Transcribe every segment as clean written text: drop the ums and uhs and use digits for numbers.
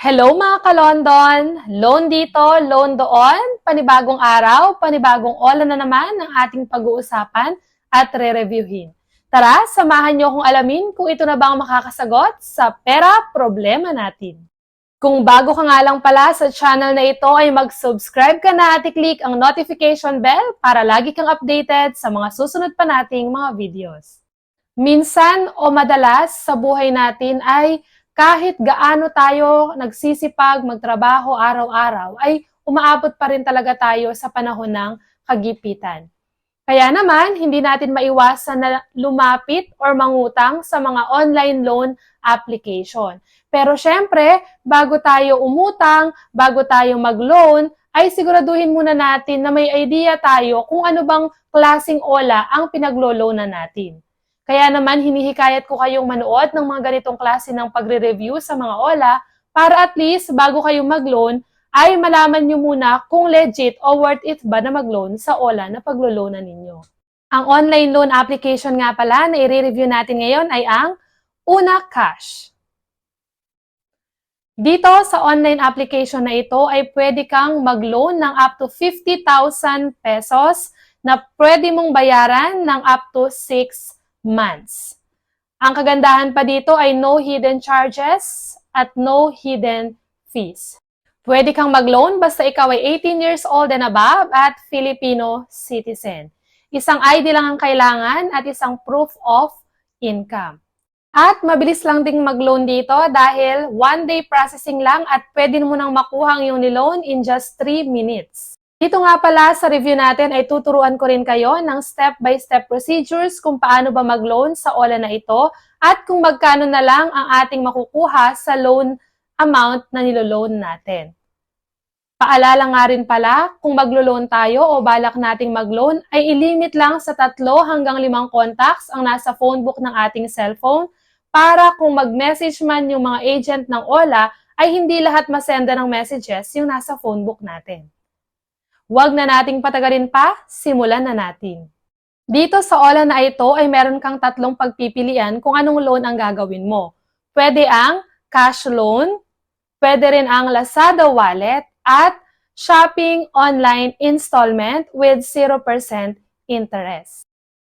Hello mga ka-London! Loan dito, loan doon, panibagong araw, panibagong ola na naman ang ating pag-uusapan at re-reviewin. Tara, samahan niyo akong alamin kung ito na ba ang makakasagot sa pera problema natin. Kung bago ka nga lang pala sa channel na ito ay mag-subscribe ka na at i-click ang notification bell para lagi kang updated sa mga susunod pa nating mga videos. Minsan o madalas sa buhay natin ay kahit gaano tayo nagsisipag magtrabaho araw-araw, ay umaabot pa rin talaga tayo sa panahon ng kagipitan. Kaya naman, hindi natin maiwasan na lumapit or mangutang sa mga online loan application. Pero syempre, bago tayo umutang, bago tayo mag-loan, ay siguraduhin muna natin na may idea tayo kung ano bang klaseng ola ang pinaglo-loanan natin. Kaya naman, hinihikayat ko kayong manood ng mga ganitong klase ng pagre-review sa mga ola para at least bago kayo mag-loan, ay malaman nyo muna kung legit o worth it ba na mag-loan sa ola na paglo-loanan ninyo. Ang online loan application nga pala na i-review natin ngayon ay ang Una Cash. Dito sa online application na ito ay pwede kang mag-loan ng up to 50,000 pesos na pwede mong bayaran ng up to 6 months. Ang kagandahan pa dito ay no hidden charges at no hidden fees. Pwede kang mag-loan basta ikaw ay 18 years old and above at Filipino citizen. Isang ID lang ang kailangan at isang proof of income. At mabilis lang ding mag-loan dito dahil 1-day processing lang at pwede mo nang makuha ang iyong loan in just 3 minutes. Dito nga pala sa review natin ay tuturuan ko rin kayo ng step-by-step procedures kung paano ba mag-loan sa ola na ito at kung magkano na lang ang ating makukuha sa loan amount na nilo-loan natin. Paalala nga rin pala, kung maglo-loan tayo o balak nating mag-loan, ay ilimit lang sa 3 hanggang 5 contacts ang nasa phone book ng ating cellphone para kung mag-message man yung mga agent ng ola, ay hindi lahat masenda ng messages yung nasa phone book natin. Huwag na nating patagalin pa, simulan na natin. Dito sa ola na ito ay meron kang 3 pagpipilian kung anong loan ang gagawin mo. Pwede ang cash loan, pwede rin ang Lazada wallet, at shopping online installment with 0% interest.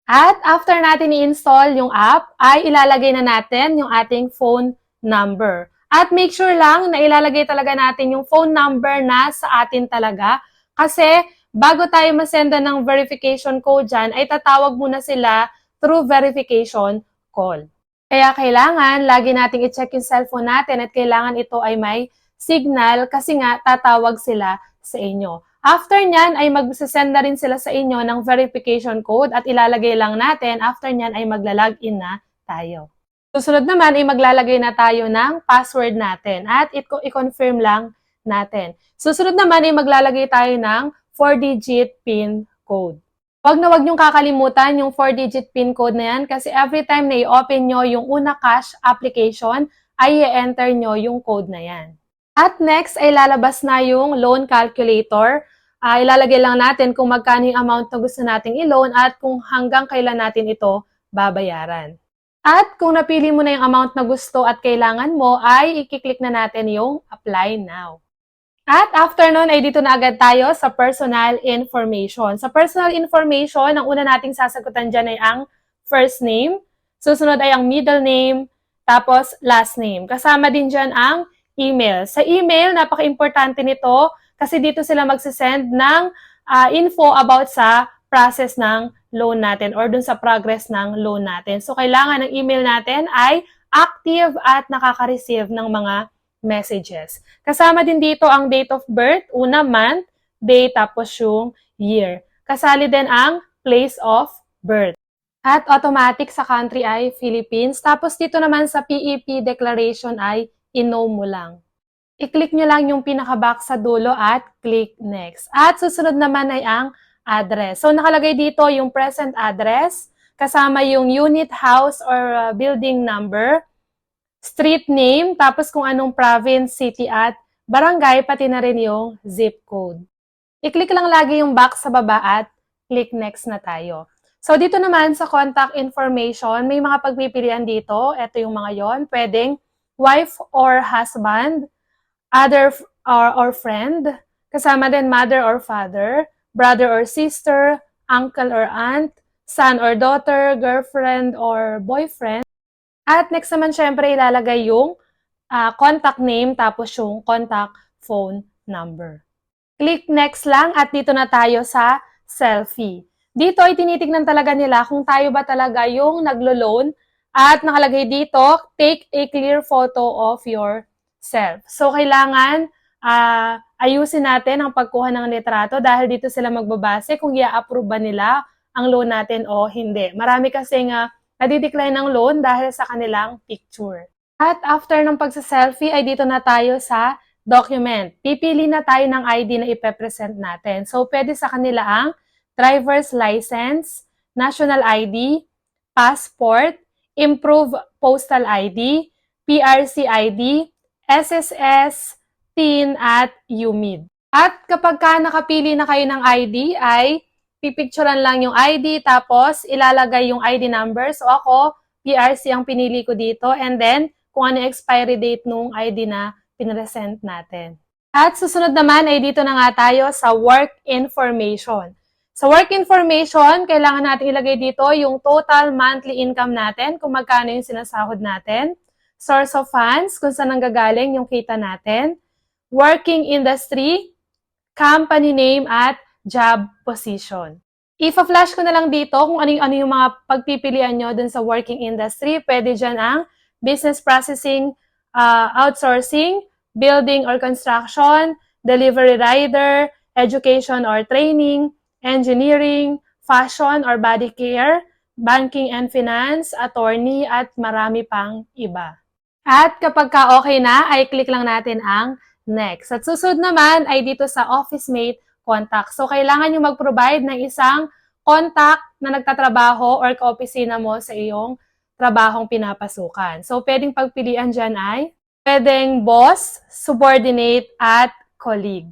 At after natin i-install yung app, ay ilalagay na natin yung ating phone number. At make sure lang na ilalagay talaga natin yung phone number na sa atin talaga. Kasi bago tayo masenda ng verification code dyan, ay tatawag muna sila through verification call. Kaya kailangan lagi nating i-check yung cellphone natin at kailangan ito ay may signal kasi nga tatawag sila sa inyo. After nyan ay magsasend na rin sila sa inyo ng verification code at ilalagay lang natin. After nyan ay magla-login na tayo. Susunod naman ay maglalagay na tayo ng password natin at i-confirm lang natin. Susunod naman ay maglalagay tayo ng 4-digit PIN code. Huwag na huwag niyong kakalimutan yung 4-digit PIN code na yan kasi every time na i-open nyo yung Una Cash application, ay i-enter nyo yung code na yan. At next ay lalabas na yung loan calculator. Ilalagay lang natin kung magkano yung amount na gusto nating i-loan at kung hanggang kailan natin ito babayaran. At kung napili mo na yung amount na gusto at kailangan mo, ay i-click na natin yung Apply Now. At after nun ay dito na agad tayo sa personal information. Sa personal information, ang una nating sasagutan dyan ay ang first name, susunod ay ang middle name, tapos last name. Kasama din dyan ang email. Sa email, napaka-importante nito kasi dito sila magsisend ng info about sa process ng loan natin or dun sa progress ng loan natin. So, kailangan ng email natin ay active at nakaka-receive ng mga messages. Kasama din dito ang date of birth, una month, day, tapos yung year. Kasali din ang place of birth. At automatic sa country ay Philippines. Tapos dito naman sa PEP declaration ay i-no mo lang. I-click nyo lang yung pinaka-box sa dulo at click next. At susunod naman ay ang address. So nakalagay dito yung present address, kasama yung unit, house, or building number, street name, tapos kung anong province, city at barangay, pati na rin yung zip code. I-click lang lagi yung box sa baba at click next na tayo. So dito naman sa contact information, may mga pagpipilian dito. Ito yung mga yon. Pwedeng wife or husband, or friend, kasama din mother or father, brother or sister, uncle or aunt, son or daughter, girlfriend or boyfriend. At next naman, syempre, ilalagay yung contact name tapos yung contact phone number. Click next lang at dito na tayo sa selfie. Dito ay tinitignan talaga nila kung tayo ba talaga yung naglo-loan at nakalagay dito, take a clear photo of yourself. So, kailangan ayusin natin ang pagkuha ng litrato dahil dito sila magbabase kung i-approve ba nila ang loan natin o hindi. Marami kasing nadidecline ng loan dahil sa kanilang picture. At after ng pagsa-selfie ay dito na tayo sa document. Pipili na tayo ng ID na ipepresent natin. So, pwede sa kanila ang driver's license, national ID, passport, improved postal ID, PRC ID, SSS, TIN, at UMID. At kapag ka nakapili na kayo ng ID, ay pipicturean lang yung ID, tapos ilalagay yung ID number. So, ako, PRC ang pinili ko dito, and then, kung ano yung expiry date nung ID na pinresent natin. At susunod naman ay dito na nga tayo sa work information. Sa work information, kailangan natin ilagay dito yung total monthly income natin, kung magkano yung sinasahod natin, source of funds, kung saan nanggagaling yung kita natin, working industry, company name, at job position. Ipa-flash ko na lang dito kung ano yung mga pagpipilian nyo dun sa working industry. Pwede dyan ang business processing, outsourcing, building or construction, delivery rider, education or training, engineering, fashion or body care, banking and finance, attorney, at marami pang iba. At kapag ka okay na, ay click lang natin ang next. At susunod naman ay dito sa office mate contact. So, kailangan nyo mag-provide ng isang contact na nagtatrabaho or ka-opisina mo sa iyong trabahong pinapasukan. So, pwedeng pagpilian dyan ay pwedeng boss, subordinate, at colleague.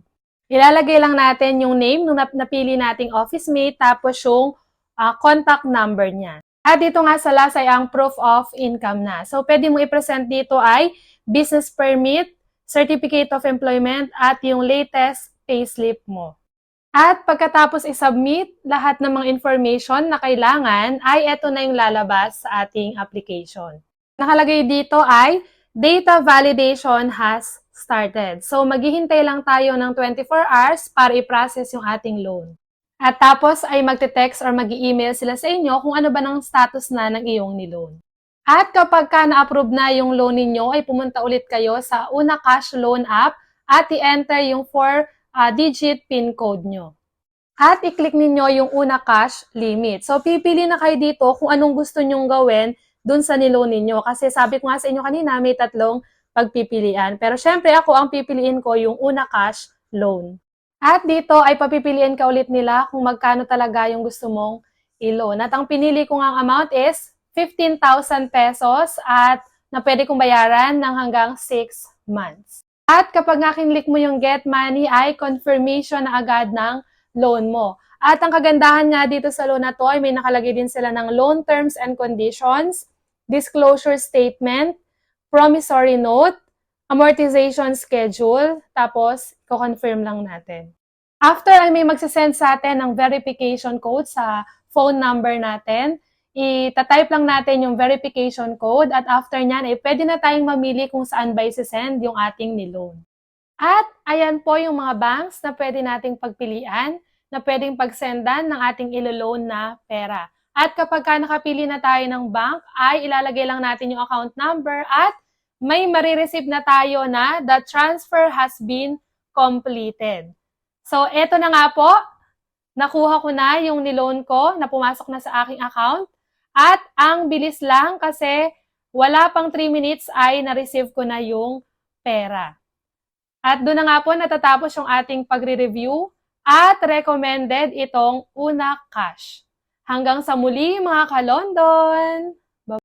Ilalagay lang natin yung name nung napili nating office mate, tapos yung contact number niya. At dito nga sa last ay ang proof of income na. So, pwede mo i-present dito ay business permit, certificate of employment, at yung latest payslip mo. At pagkatapos i-submit lahat ng mga information na kailangan, ay eto na yung lalabas sa ating application. Nakalagay dito ay data validation has started. So, maghihintay lang tayo ng 24 hours para i-process yung ating loan. At tapos ay magte-text or mag-email sila sa inyo kung ano ba ng status na ng iyong niloan. At kapag ka na-approve na yung loan ninyo, ay pumunta ulit kayo sa Una Cash Loan app at i-enter yung 4-digit PIN code nyo. At i-click ninyo yung Una Cash limit. So, pipili na kayo dito kung anong gusto nyong gawin dun sa niloan ninyo. Kasi sabi ko nga sa inyo kanina, may 3 pagpipilian. Pero syempre ako, ang pipiliin ko yung Una Cash Loan. At dito ay papipiliin ka ulit nila kung magkano talaga yung gusto mong i-loan. At ang pinili ko nga amount is 15,000 pesos at na pwede kong bayaran ng hanggang 6 months. At kapag nga kinlik mo yung get money, ay confirmation na agad ng loan mo. At ang kagandahan nga dito sa loan na to ay may nakalagay din sila ng loan terms and conditions, disclosure statement, promissory note, amortization schedule, tapos ko-confirm lang natin. After ay may magsasend sa atin ng verification code sa phone number natin, itatype lang natin yung verification code at after nyan, pwede na tayong mamili kung saan ba isi-send yung ating niloan. At ayan po yung mga banks na pwede nating pagpilian na pwedeng pagsendan ng ating ilo-loan na pera. At kapag ka nakapili na tayo ng bank, ay ilalagay lang natin yung account number at may marireceive na tayo na the transfer has been completed. So, eto na nga po, nakuha ko na yung niloan ko na pumasok na sa aking account. At ang bilis lang kasi wala pang 3 minutes ay na-receive ko na yung pera. At doon na nga po natatapos yung ating pagre-review at recommended itong Una Cash. Hanggang sa muli mga ka-London!